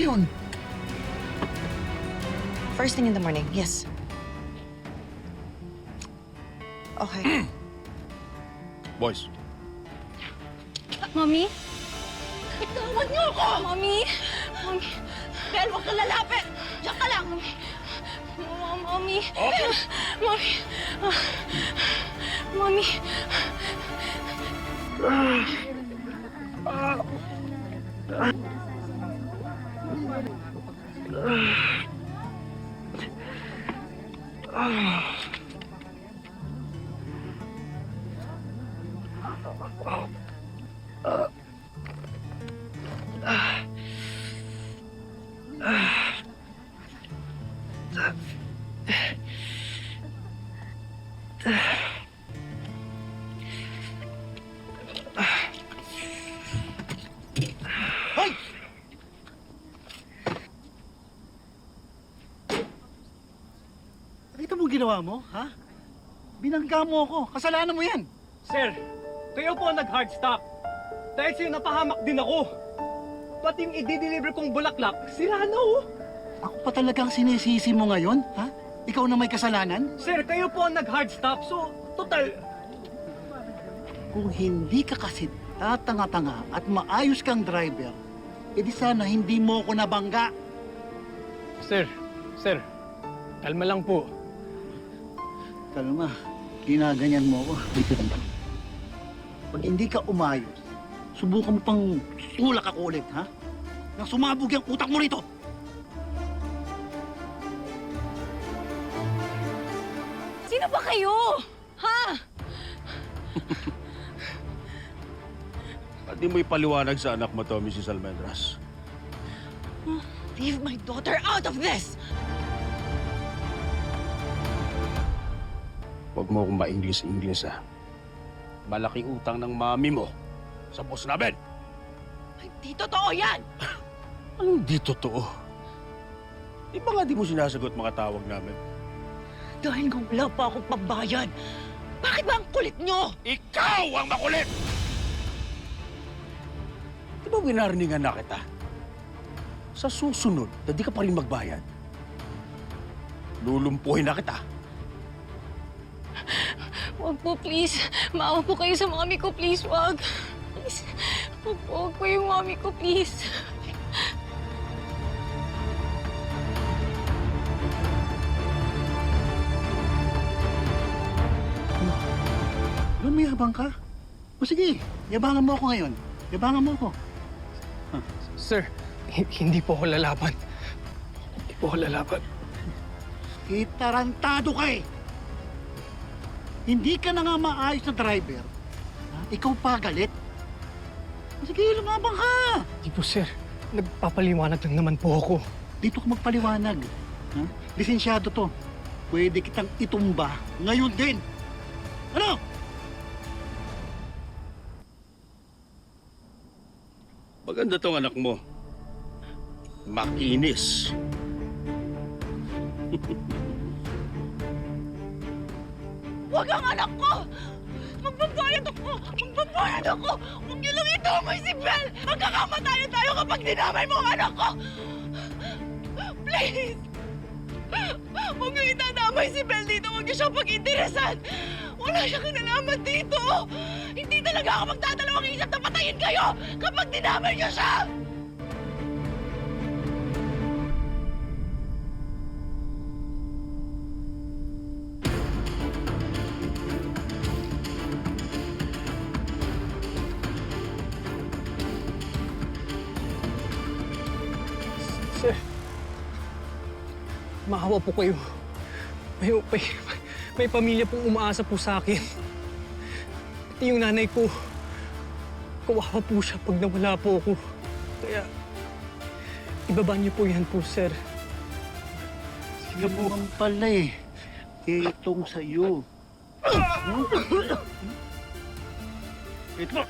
yun? First thing in the morning, yes. Okay. Boys, Mommy? Itawan niyo ako! Mommy? Mommy? Bel, huwag kang lalapit! Diyan ka lang! Mommy? Mommy? Mommy? Hoy! Nakita mo ginawa mo, ha? Binangga mo ako. Kasalanan mo yan. Sir, kayo po ang nag-hard stop. Dahil sa'yo napahamak din ako. Pati yung i-deliver kong bulaklak, sira na oh. Ako pa talagang sinisisi mo ngayon, ha? Ikaw na may kasalanan? Sir, kayo po ang nag-hard stop. So, total, Kung hindi ka kasi tatanga-tanga at maayos kang driver, edi sana hindi mo ako nabangga. Sir, kalma lang po. Kalma, ginaganyan mo ako. Pag hindi ka umayos, subukan mo pang tulak ako ulit, ha? Nang sumabog yung utak mo rito. Sino ba kayo? Ha? ba't di mo ipaliwanag sa anak mo to, Mrs. Almendras? Leave my daughter out of this! Huwag mo akong ma-English, ha? Malaki utang ng mami mo sa boss namin. Hindi totoo yan! Anong di totoo? Di ba nga di mo sinasagot mga tawag namin? Dahil kung wala pa akong pambayad, bakit ba ang kulit nyo? Ikaw ang makulit! Di ba winarningan na kita? Sa susunod na di ka pa rin magbayad, lulumpuhin na kita. Wag po, please. Maawa po kayo sa mami ko, please. Wag. Please. Wag po yung mami ko, please. Doon may habang ka. O sige, yabangan mo ako ngayon. Yabangan mo ako. Sir, hindi po ako lalaban. Hindi po ako lalaban. Itarantado ka eh. Hindi ka na nga maayos na driver. Ha? Ikaw pa galit. O sige, lumabang ka. Hindi po, sir. Nagpapaliwanag lang naman po ako. Dito ka magpaliwanag. Ha? Lisensyado to. Pwede kitang itumba ngayon din. Ano? Maganda tong anak mo. Makinis. Huwag ang anak ko! Magbabayad ako! Magbabayad ako! Huwag niyo lang itumay si Bel! Magkakamatay tayo kapag dinamay mo ang anak ko! Please! Huwag niyo itadamay si Bel dito! Huwag niyo siya pag-interesan! Wala siyang kinalaman dito! Hindi talaga ako magdadalawang isip na patayin kayo kapag dinamay niyo siya! Sir, maawa po kayo. May pamilya pong umaasa po sa akin. Pati yung nanay ko, kawawa po siya pag nawala po ako. Kaya, ibaba niyo po yan po, sir. Sige po ang pala eh. Itong sa'yo. Ito.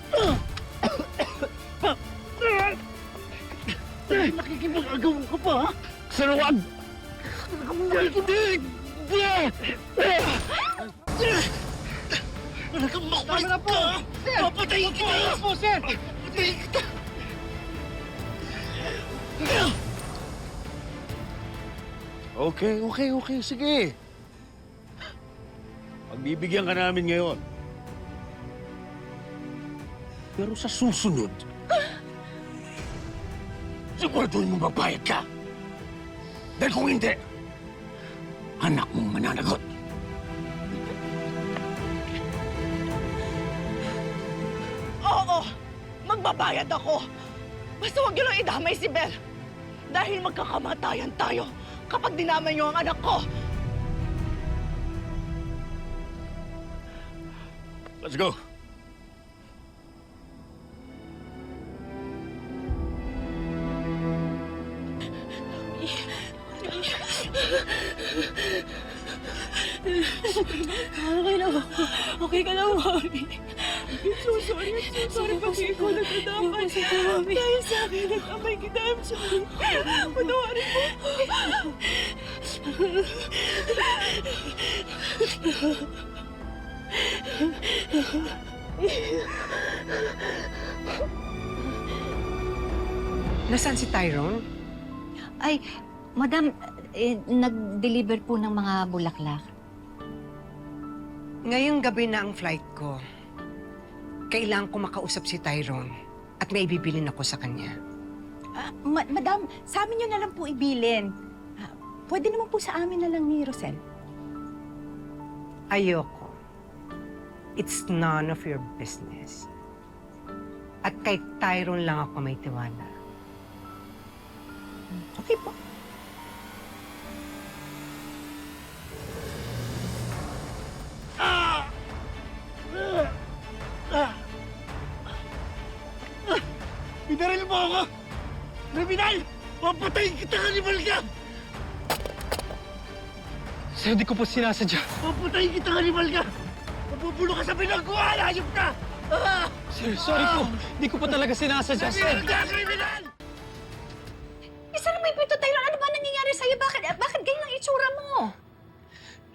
Nakikipag-agawan ka pa, ha? Sir, wag! Nakikipag! Talagang makulit ka! Papatayin kita! po, sir! Papatayin kita! Okay. Sige. Pagbibigyan ka namin ngayon. Pero sa susunod, siguraduhin mo magbayad ka. Dahil kung hindi, anak mong mananagot. Oo, magbabayad ako. Basta huwag niyo lang idamay si Bel. Dahil magkakamatayan tayo kapag dinamay niyo ang anak ko. Let's go. Okay lang ako. Okay ka lang, Mami. I'm so sorry pag ikaw nagkadapat. Dahil sa akin, nag-amay kita. I'm sorry. Patawarin mo. Nasaan si Tyrone? Ay, madam, nag-deliver po ng mga bulaklak. Ngayong gabi na ang flight ko. Kailangan ko makausap si Tyrone at may bibilin ako sa kanya. Madam, sa amin nyo na lang po ibilin. Pwede naman po sa amin na lang ni Rosel. Ayoko. It's none of your business. At kay Tyrone lang ako may tiwala. Okay po. Binaril mo ako! Criminal! Papatayin kita, kanibal ka! Sir, di ko po sinasadya. Papatayin kita, kanibal ka! Mapupulo ka sa pinagkuhan! Hayop ka! Ah! Sir, sorry po. Di ko po talaga sinasadya, sir. Kriminal ka, kriminal! Isa lang may pito tayo. Ano ba nangyayari sa'yo? Bakit ganyan ang itsura mo?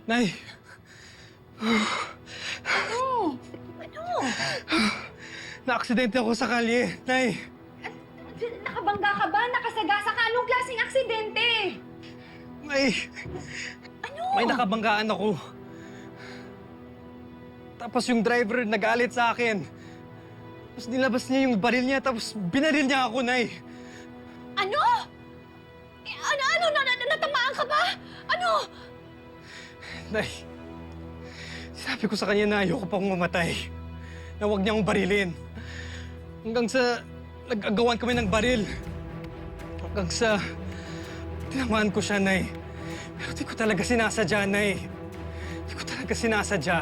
Nay, Ano? Ano? na-aksidente ako sa kalye. Nay, Nakabangga ka ba? Nakasagasa ka? Anong klaseng aksidente? Ano? may nakabanggaan ako. Tapos yung driver nagalit sa akin. Tapos nilabas niya yung baril niya, tapos binaril niya ako, Nay. Ano? Natamaan ka ba? Ano? Nay, sabi ko sa kanya na ayoko pang mamatay. Na huwag niya akong barilin. Hanggang sa nag-agawan kami ng baril. Hanggang sa tinamaan ko siya, Nay. Pero di ko talaga sinasadya, Nay. Di ko talaga sinasadya.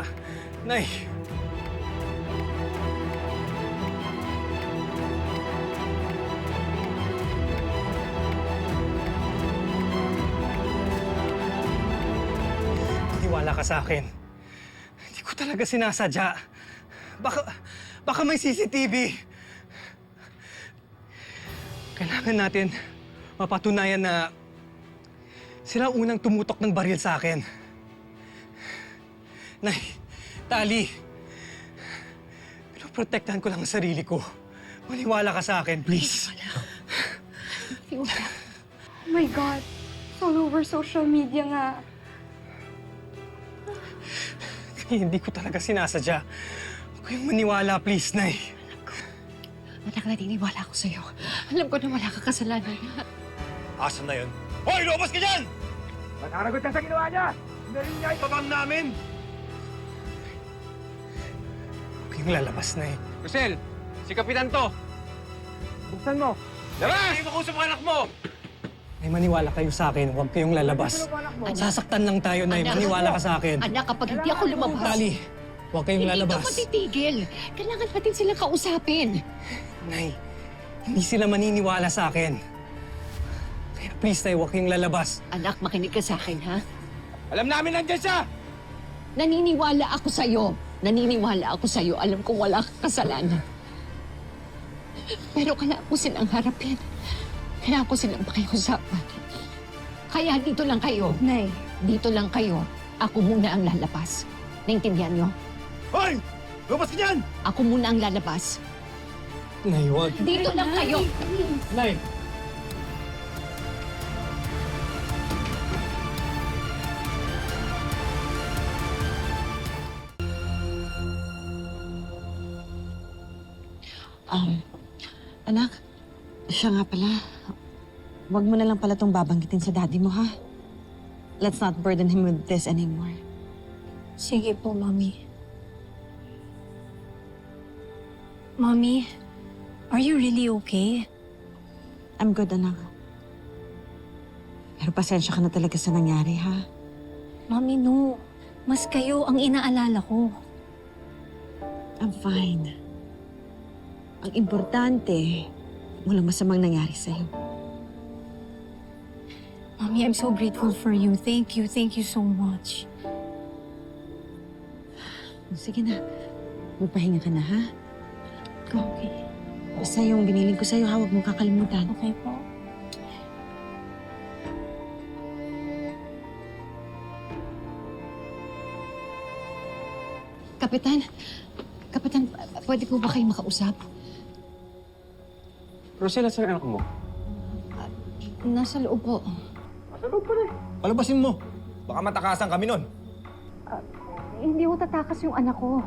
Nay. Tiwala ka sa akin. Hindi ko talaga sinasadya. Baka may CCTV. Kailangan natin mapatunayan na sila ang unang tumutok ng baril sa akin. Nay, Tali, pinoprotektahan ko lang ang sarili ko. Maniwala ka sa akin, please. Oh my God. It's all over social media nga. Hindi ko talaga sinasadya. Huwag kayong maniwala, please, Nay. Anak, naniniwala ako sa'yo. Alam ko na wala kang kasalanan. Asan na yun? Hoy, lumabas ka dyan! Mataragot ka sa ginawa niya! Sinarin niya yung babang namin! Huwag kayong lalabas, Nay. Rosel, si Kapitan to! Buksan mo! Labas! Hindi mo kusap ang anak mo! Nay, maniwala kayo sa akin. Huwag kayong lalabas. Sasaktan lang tayo, Nay. Anak. Maniwala ka sa akin. Anak, kapag hindi ako lumabas, Tali, huwag kayong lalabas. hindi ka matitigil. Kailangan natin silang kausapin. Nay, hindi sila maniniwala sa akin. Kaya please, Tay, huwag kayong lalabas. Anak, makinig ka sa akin, ha? Alam namin nandiyan siya! Naniniwala ako sa'yo. Naniniwala ako sa'yo. Alam kong wala kang kasalanan. Pero kailangan ko silang harapin. Kailangan ko silang pakiusapan. Kaya dito lang kayo. Nay, Dito lang kayo. Ako muna ang lalabas. Naintindihan niyo? Hoy! Lumabas ka dyan! Ako muna ang lalabas. Nay, huwag. Dito lang kayo. Nay! Anak, siya nga pala. Huwag mo na lang pala itong babanggitin sa daddy mo, ha? Let's not burden him with this anymore. Sige po, Mommy. Mommy, are you really okay? I'm good, anak. Pero pasensya ka na talaga sa nangyari, ha? Mommy, no. Mas kayo ang inaalala ko. I'm fine. Ang importante, walang masamang nangyari sa'yo. Mommy, I'm so grateful for you. Thank you so much. Sige na. Magpahinga ka na, ha? Okay. Basta yung biniling ko sa'yo, ha? Huwag mong kakalimutan. Okay po. Kapitan, pwede po ba kayo makausap? Rosel, saan anak mo? Nasa loob po. Palabasin mo. Baka matakasan kami nun. Hindi ko tatakas yung anak ko.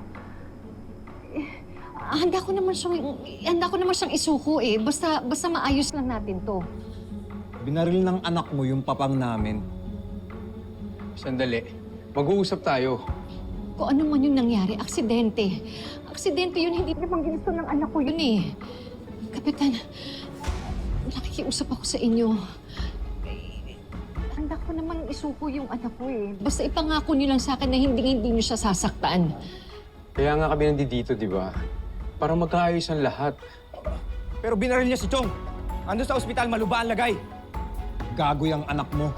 Handa ko naman siyang isuko eh. Basta maayos lang natin to. Binaril ng anak mo yung papang namin. Sandali. Mag-uusap tayo. Kung ano man yung nangyari, aksidente. Aksidente yun, hindi naman ginusto ng anak ko yun eh. Kapitan, nakikiusap ako sa inyo. Handa ko naman isuko yung anak ko eh. Basta ipangako niyo lang sa akin na hindi niyo siya sasaktan. Kaya nga kami nandito, di ba? Para magkaayos ang lahat. Pero binaril niya si Chong. Ando sa ospital, malubaan lagay. Gago yung anak mo.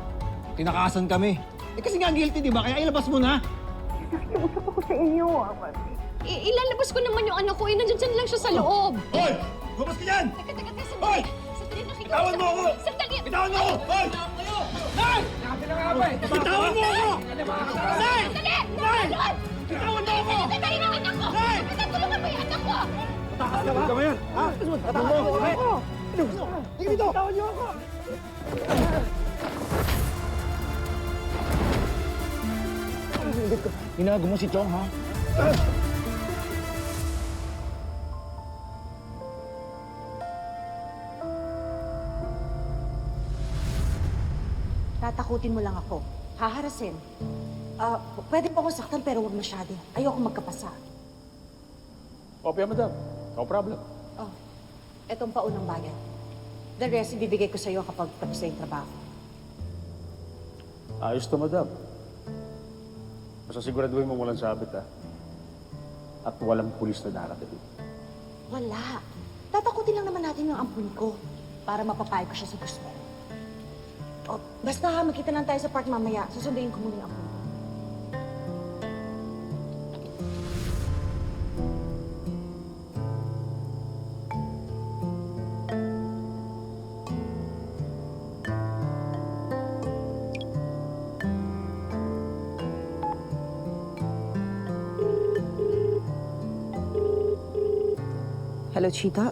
Tinakasan kami. Kasi nga guilty, di ba? Kaya ilabas mo na. Nakikiusap ako sa inyo. Ilalabas ko naman yung anak ko eh. Nandiyan lang siya sa loob. Hoy! Lumabas ka dyan! Teka, sandali. Hoy! Sandali, nakikiusap. Bitawan mo ako! Sandali. Bitawan mo ako! Hoy! Nay! Bitawan mo ako! Nay! Sandali! Nay! Bitawan mo ako! Sandali ng anak ko! Nay! Tulungan mo yung anak ko! Takas ka ba yan? Ha? Bitawan mo ako! Sige dito! Bitawan niyo ako! Ginago mo si Chong, ha? Tatakutin mo lang ako. Haharasin. Pwede po akong saktan pero huwag masyado. Ayoko magkapasa. Okay, madam. No problem. Oh, etong paunang bayan. The rest, ibibigay ko sa'yo kapag tapos na yung trabaho. Ayos to, madam. Basta siguraduhin mo walang sabit, ha? At walang pulis na darating. Wala. Tatakutin lang naman natin yung ampun ko para mapapayag ko siya sa gusto. Oh, basta ha, magkita lang tayo sa park mamaya. Susunduin ko muna yung ampun ko. Hello, Chita?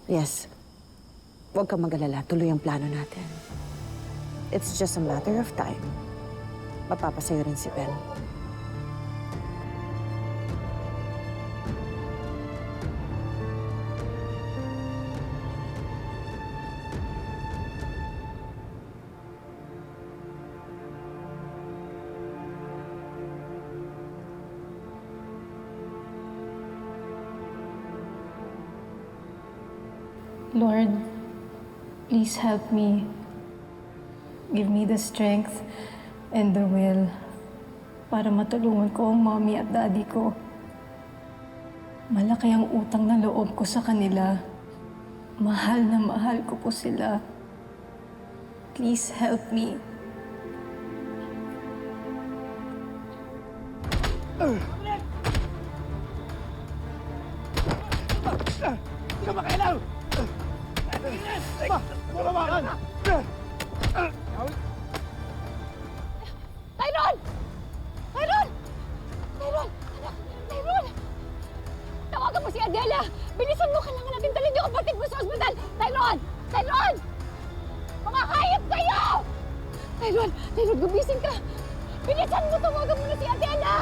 Yes. Huwag kang mag-alala. Tuloy ang plano natin. It's just a matter of time. Mapapasayo rin si Ben. Lord, please help me. Give me the strength and the will para matulungan ko ang mommy at daddy ko. Malaki ang utang na loob ko sa kanila. Mahal na mahal ko po sila. Please help me. Hindi ka makailaw! Bumawakan! Tyron! Tyron! Tyron! Anak! Tyron! Tawagan mo si Adela! Bilisan mo! Kailangan natin dalhin yung kapatid mo sa ospital! Tyron! Tyron! Mga hayop kayo! Tyron! Tyron, gumising ka! Bilisan mo! Tawagan mo na si Adela!